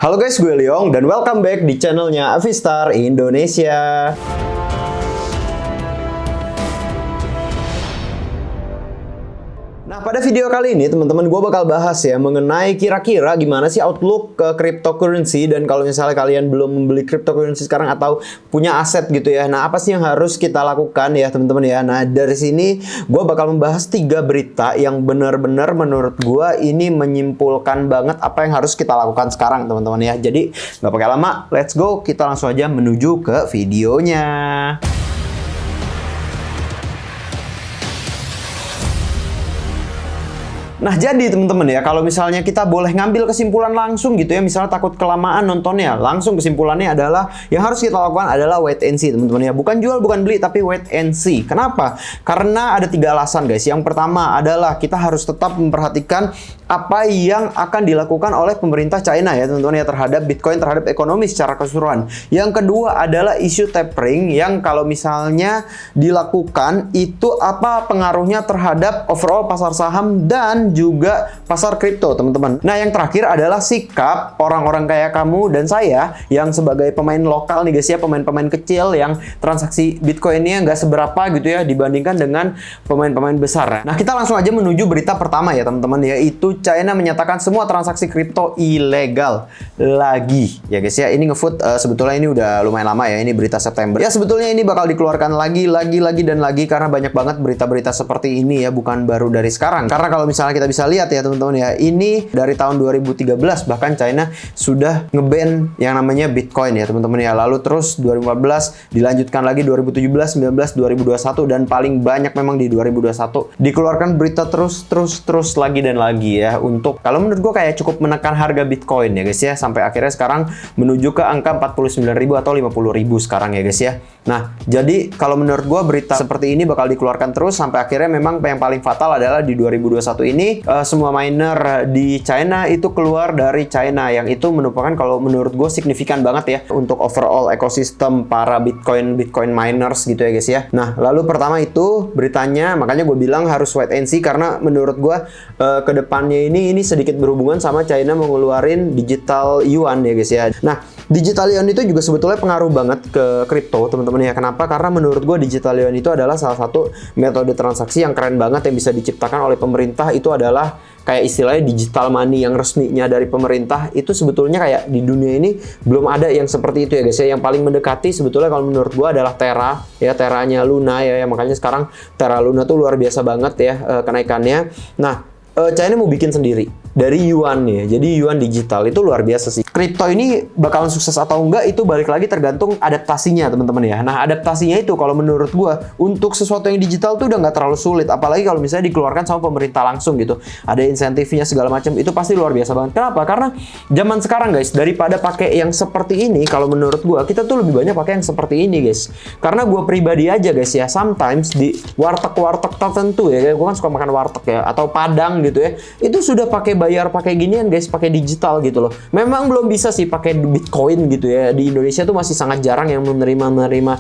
Halo guys, gue Leong dan welcome back di channelnya Avistar Indonesia. Nah, pada video kali ini teman-teman gue bakal bahas ya mengenai kira-kira gimana sih outlook ke cryptocurrency, dan kalau misalnya kalian belum membeli cryptocurrency sekarang atau punya aset gitu ya. Nah, apa sih yang harus kita lakukan ya teman-teman ya. Nah, dari sini gue bakal membahas 3 berita yang benar-benar menurut gue ini menyimpulkan banget apa yang harus kita lakukan sekarang teman-teman ya. Jadi nggak pakai lama, let's go, kita langsung aja menuju ke videonya. Nah, jadi teman-teman ya, kalau misalnya kita boleh ngambil kesimpulan langsung gitu ya, misalnya takut kelamaan nontonnya, langsung kesimpulannya adalah yang harus kita lakukan adalah wait and see teman-teman ya. Bukan jual, bukan beli, tapi wait and see. Kenapa? Karena ada 3 alasan guys. Yang pertama adalah kita harus tetap memperhatikan apa yang akan dilakukan oleh pemerintah China ya teman-teman ya terhadap Bitcoin, terhadap ekonomi secara keseluruhan. Yang kedua adalah isu tapering yang kalau misalnya dilakukan itu apa pengaruhnya terhadap overall pasar saham dan juga pasar kripto teman-teman. Nah, yang terakhir adalah sikap orang-orang kayak kamu dan saya yang sebagai pemain lokal nih guys ya, pemain-pemain kecil yang transaksi Bitcoinnya nggak seberapa gitu ya dibandingkan dengan pemain-pemain besar. Nah, kita langsung aja menuju berita pertama ya teman-teman, yaitu China menyatakan semua transaksi kripto ilegal lagi ya guys ya. Ini ngefoot sebetulnya ini udah lumayan lama ya, ini berita September. Ya sebetulnya ini bakal dikeluarkan lagi dan lagi karena banyak banget berita-berita seperti ini ya, bukan baru dari sekarang. Karena kalau misalnya kita bisa lihat ya teman-teman ya, ini dari tahun 2013 bahkan China sudah nge-ban yang namanya Bitcoin ya teman-teman ya. Lalu terus 2014 dilanjutkan lagi 2017, 19, 2021 dan paling banyak memang di 2021 dikeluarkan berita terus lagi dan lagi ya, untuk kalau menurut gue kayak cukup menekan harga Bitcoin ya guys ya, sampai akhirnya sekarang menuju ke angka 49.000 atau 50.000 sekarang ya guys ya. Nah, jadi kalau menurut gue berita seperti ini bakal dikeluarkan terus sampai akhirnya memang yang paling fatal adalah di 2021 ini semua miner di China itu keluar dari China, yang itu merupakan kalau menurut gue signifikan banget ya untuk overall ekosistem para Bitcoin miners gitu ya guys ya. Nah, lalu pertama itu beritanya, makanya gue bilang harus wait and see karena menurut gue ke depannya ini sedikit berhubungan sama China mengeluarin digital yuan ya guys ya. Nah, digital yuan itu juga sebetulnya pengaruh banget ke kripto teman-teman ya. Kenapa? Karena menurut gue digital yuan itu adalah salah satu metode transaksi yang keren banget yang bisa diciptakan oleh pemerintah. Itu adalah kayak istilahnya digital money yang resminya dari pemerintah. Itu sebetulnya kayak di dunia ini belum ada yang seperti itu ya guys ya. Yang paling mendekati sebetulnya kalau menurut gue adalah Terra ya, Terranya Luna ya, makanya sekarang Terra Luna tuh luar biasa banget ya kenaikannya. Nah, China mau bikin sendiri dari yuan nih, jadi yuan digital itu luar biasa sih. Kripto ini bakalan sukses atau enggak itu balik lagi tergantung adaptasinya teman-teman ya. Nah, adaptasinya itu kalau menurut gua untuk sesuatu yang digital tuh udah nggak terlalu sulit, apalagi kalau misalnya dikeluarkan sama pemerintah langsung gitu, ada insentifnya segala macam, itu pasti luar biasa banget. Kenapa? Karena zaman sekarang guys, daripada pakai yang seperti ini, kalau menurut gua kita tuh lebih banyak pakai yang seperti ini guys. Karena gua pribadi aja guys ya, sometimes di warteg tertentu ya, gua kan suka makan warteg ya atau Padang gitu ya, itu sudah bayar pakai ginian guys, pakai digital gitu loh. Memang belum bisa sih pakai Bitcoin gitu ya. Di Indonesia tuh masih sangat jarang yang menerima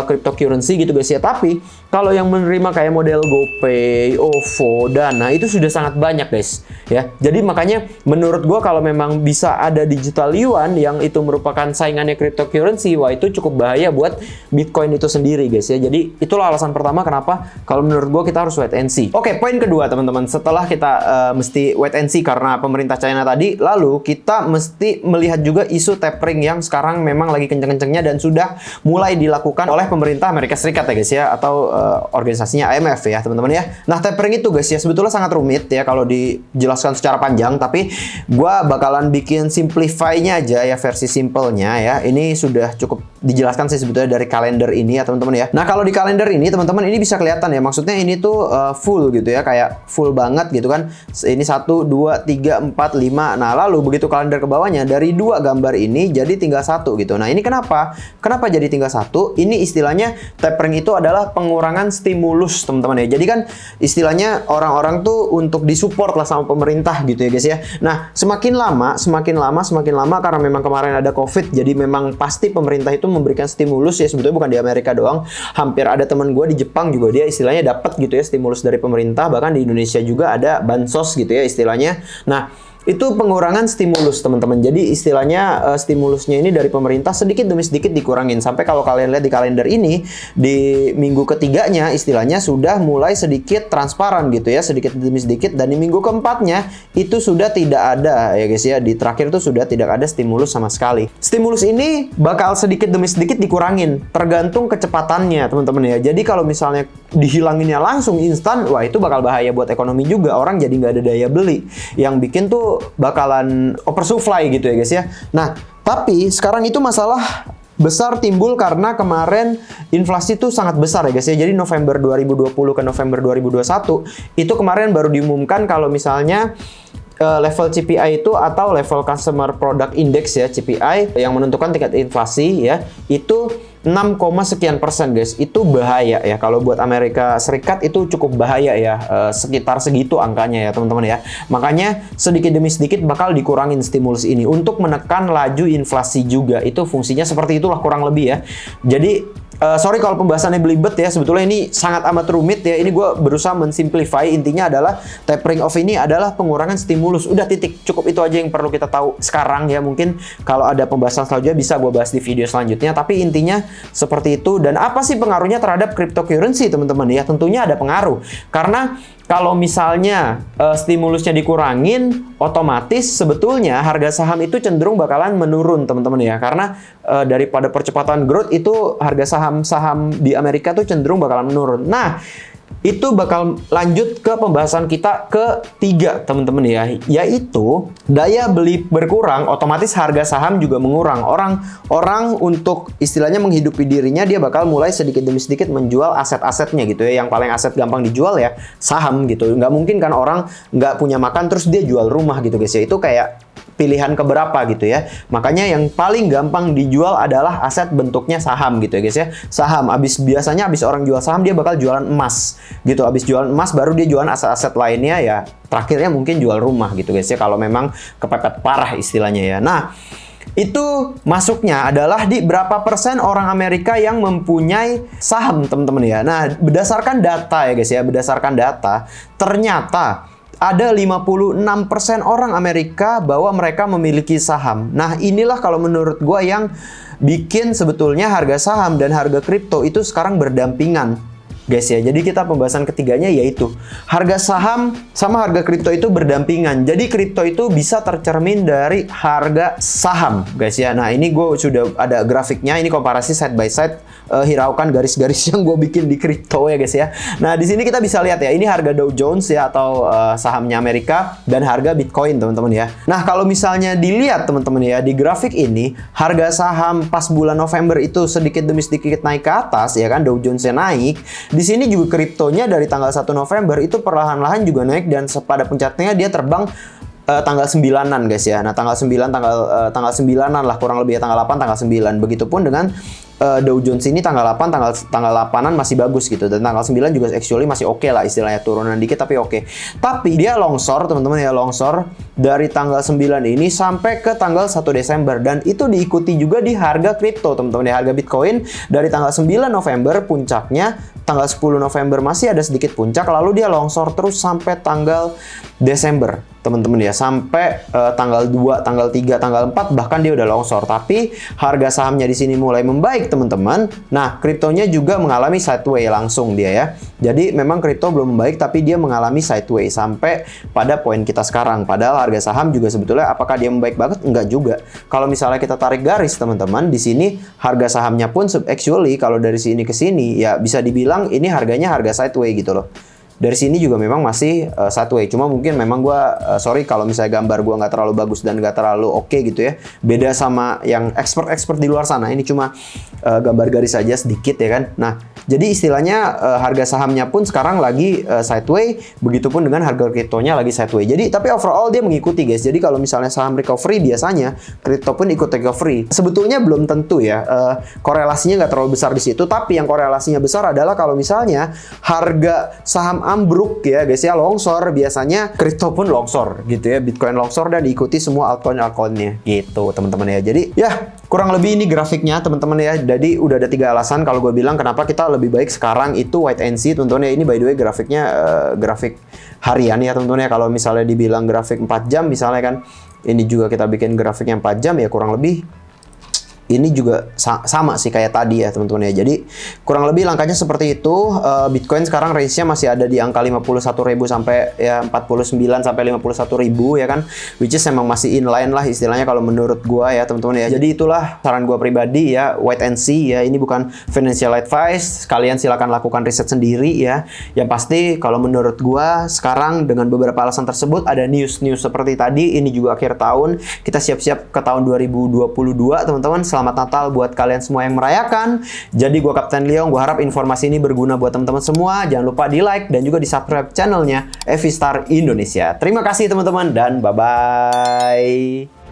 cryptocurrency gitu guys ya. Tapi kalau yang menerima kayak model GoPay, OVO, Dana itu sudah sangat banyak guys ya. Jadi makanya menurut gua kalau memang bisa ada digital yuan yang itu merupakan saingannya cryptocurrency, wah itu cukup bahaya buat Bitcoin itu sendiri guys ya. Jadi itulah alasan pertama kenapa kalau menurut gua kita harus wait and see. Oke, poin kedua teman-teman, setelah kita mesti wait and see karena pemerintah China tadi, lalu kita mesti melihat juga isu tapering yang sekarang memang lagi kenceng-kencengnya dan sudah mulai dilakukan oleh pemerintah Amerika Serikat ya guys ya, atau organisasinya IMF ya teman-teman ya. Nah, tapering itu guys ya sebetulnya sangat rumit ya kalau dijelaskan secara panjang, tapi gua bakalan bikin simplify-nya aja ya, versi simpelnya ya. Ini sudah cukup dijelaskan sih sebetulnya dari kalender ini ya teman-teman ya. Nah, kalau di kalender ini teman-teman ini bisa kelihatan ya, maksudnya ini tuh full gitu ya, kayak full banget gitu kan. Ini 1, 2, 3, 4, 5. Nah, lalu begitu kalender ke bawahnya dari 2 gambar ini jadi tinggal 1 gitu. Nah, ini kenapa? Kenapa jadi tinggal 1? Ini istilahnya tapering itu adalah pengurangan stimulus, teman-teman ya. Jadi kan istilahnya orang-orang tuh untuk disupport lah sama pemerintah gitu ya guys ya. Nah, semakin lama karena memang kemarin ada COVID, jadi memang pasti pemerintah itu memberikan stimulus ya, sebetulnya bukan di Amerika doang. Hampir ada teman gue di Jepang juga dia istilahnya dapat gitu ya stimulus dari pemerintah, bahkan di Indonesia juga ada bansos gitu ya istilahnya. Nah, Itu pengurangan stimulus, teman-teman. Jadi istilahnya stimulusnya ini dari pemerintah sedikit demi sedikit dikurangin. Sampai kalau kalian lihat di kalender ini, di minggu ketiganya istilahnya sudah mulai sedikit transparan gitu ya, sedikit demi sedikit. Dan di minggu keempatnya itu sudah tidak ada ya guys ya. Di terakhir itu sudah tidak ada stimulus sama sekali. Stimulus ini bakal sedikit demi sedikit dikurangin, tergantung kecepatannya teman-teman ya. Jadi kalau misalnya dihilanginnya langsung instan, wah itu bakal bahaya buat ekonomi juga. Orang jadi nggak ada daya beli. Yang bikin tuh bakalan oversupply gitu ya guys ya. Nah, tapi sekarang itu masalah besar timbul karena kemarin inflasi itu sangat besar ya guys ya. Jadi November 2020 ke November 2021 itu kemarin baru diumumkan kalau misalnya level CPI itu atau level Consumer Product Index ya, CPI yang menentukan tingkat inflasi ya, itu 6, sekian persen guys. Itu bahaya ya. Kalau buat Amerika Serikat itu cukup bahaya ya, sekitar segitu angkanya ya teman-teman ya. Makanya sedikit demi sedikit bakal dikurangin stimulus ini untuk menekan laju inflasi juga. Itu fungsinya seperti itulah kurang lebih ya. Jadi sorry kalau pembahasannya belibet ya, sebetulnya ini sangat amat rumit ya. Ini gue berusaha mensimplify. Intinya adalah tapering off ini adalah pengurangan stimulus. Udah titik, cukup itu aja yang perlu kita tahu sekarang ya. Mungkin kalau ada pembahasan selanjutnya bisa gue bahas di video selanjutnya. Tapi intinya seperti itu. Dan apa sih pengaruhnya terhadap cryptocurrency teman-teman ya? Tentunya ada pengaruh. Karena kalau misalnya stimulusnya dikurangin, otomatis sebetulnya harga saham itu cenderung bakalan menurun teman-teman ya. Karena daripada percepatan growth itu harga saham-saham di Amerika tuh cenderung bakalan menurun. Nah, itu bakal lanjut ke pembahasan kita ketiga teman-teman ya, yaitu daya beli berkurang, otomatis harga saham juga mengurang. Orang untuk istilahnya menghidupi dirinya, dia bakal mulai sedikit demi sedikit menjual aset-asetnya gitu ya. Yang paling aset gampang dijual ya saham gitu. Nggak mungkin kan orang nggak punya makan terus dia jual rumah gitu guys ya. Itu kayak pilihan keberapa gitu ya. Makanya yang paling gampang dijual adalah aset bentuknya saham gitu ya guys ya. Saham, biasanya abis orang jual saham dia bakal jualan emas gitu. Abis jualan emas baru dia jualan aset-aset lainnya ya. Terakhirnya mungkin jual rumah gitu guys ya, kalau memang kepepet parah istilahnya ya. Nah, itu masuknya adalah di berapa persen orang Amerika yang mempunyai saham teman-teman ya. Nah, berdasarkan data ya guys ya, berdasarkan data ternyata ada 56% orang Amerika bahwa mereka memiliki saham. Nah, inilah kalau menurut gua yang bikin sebetulnya harga saham dan harga kripto itu sekarang berdampingan. Guys ya, jadi kita pembahasan ketiganya yaitu harga saham sama harga kripto itu berdampingan. Jadi kripto itu bisa tercermin dari harga saham, guys ya. Nah, ini gue sudah ada grafiknya, ini komparasi side by side, hiraukan garis-garis yang gue bikin di kripto ya guys ya. Nah, di sini kita bisa lihat ya, ini harga Dow Jones ya atau sahamnya Amerika dan harga Bitcoin teman-teman ya. Nah, kalau misalnya dilihat teman-teman ya di grafik ini, harga saham pas bulan November itu sedikit demi sedikit naik ke atas ya kan, Dow Jones-nya naik. Di sini juga kriptonya dari tanggal 1 November itu perlahan-lahan juga naik dan pada puncaknya dia terbang tanggal 9-an guys ya. Nah, tanggal 9 9-an lah kurang lebih ya, tanggal 8 tanggal 9. Begitupun dengan Dow Jones ini tanggal 8 tanggal 8-an masih bagus gitu, dan tanggal 9 juga actually masih oke lah, istilahnya turunan dikit tapi oke. Tapi dia longsor teman-teman ya, longsor dari tanggal 9 ini sampai ke tanggal 1 Desember, dan itu diikuti juga di harga kripto teman-teman ya. Harga Bitcoin dari tanggal 9 November puncaknya, tanggal 10 November masih ada sedikit puncak, lalu dia longsor terus sampai tanggal Desember teman-teman ya, sampai tanggal 2, tanggal 3, tanggal 4 bahkan dia udah longsor. Tapi harga sahamnya di sini mulai membaik teman-teman. Nah, kriptonya juga mengalami sideways langsung dia ya. Jadi memang kripto belum membaik tapi dia mengalami sideways sampai pada poin kita sekarang. Padahal harga saham juga sebetulnya apakah dia membaik banget? Enggak juga. Kalau misalnya kita tarik garis teman-teman, di sini harga sahamnya pun actually kalau dari sini ke sini ya bisa dibilang ini harganya harga sideways gitu loh. Dari sini juga memang masih sideways. Cuma mungkin memang gua sorry kalau misalnya gambar gua nggak terlalu bagus dan nggak terlalu oke gitu ya. Beda sama yang expert di luar sana. Ini cuma gambar garis saja sedikit ya kan. Nah, jadi istilahnya harga sahamnya pun sekarang lagi sideways. Begitupun dengan harga kriptonya lagi sideways. Jadi tapi overall dia mengikuti guys. Jadi kalau misalnya saham recovery biasanya kripto pun ikut recovery. Sebetulnya belum tentu ya. Korelasinya nggak terlalu besar di situ. Tapi yang korelasinya besar adalah kalau misalnya harga saham ambruk ya guys ya, longsor, biasanya kripto pun longsor gitu ya. Bitcoin longsor dan diikuti semua altcoin-altcoinnya gitu teman-teman ya. Jadi ya kurang lebih ini grafiknya teman-teman ya. Jadi udah ada 3 alasan kalau gue bilang kenapa kita lebih baik sekarang itu wait and see teman-teman ya. Ini by the way grafiknya grafik harian ya teman-teman ya. Kalau misalnya dibilang grafik 4 jam misalnya kan, ini juga kita bikin grafiknya 4 jam ya, kurang lebih ini juga sama sih kayak tadi ya teman-teman ya. Jadi kurang lebih langkahnya seperti itu. Bitcoin sekarang range-nya masih ada di angka 51.000 sampai ya 49 sampai 51.000 ya kan. Which is emang masih inline lah istilahnya kalau menurut gua ya teman-teman ya. Jadi itulah saran gua pribadi ya, wait and see ya. Ini bukan financial advice. Kalian silakan lakukan riset sendiri ya. Yang pasti kalau menurut gua sekarang dengan beberapa alasan tersebut, ada news seperti tadi, ini juga akhir tahun, kita siap-siap ke tahun 2022 teman-teman. Selamat Natal buat kalian semua yang merayakan. Jadi gua Kapten Leong, gua harap informasi ini berguna buat teman-teman semua. Jangan lupa di like dan juga di subscribe channelnya Evistar Indonesia. Terima kasih teman-teman dan bye-bye.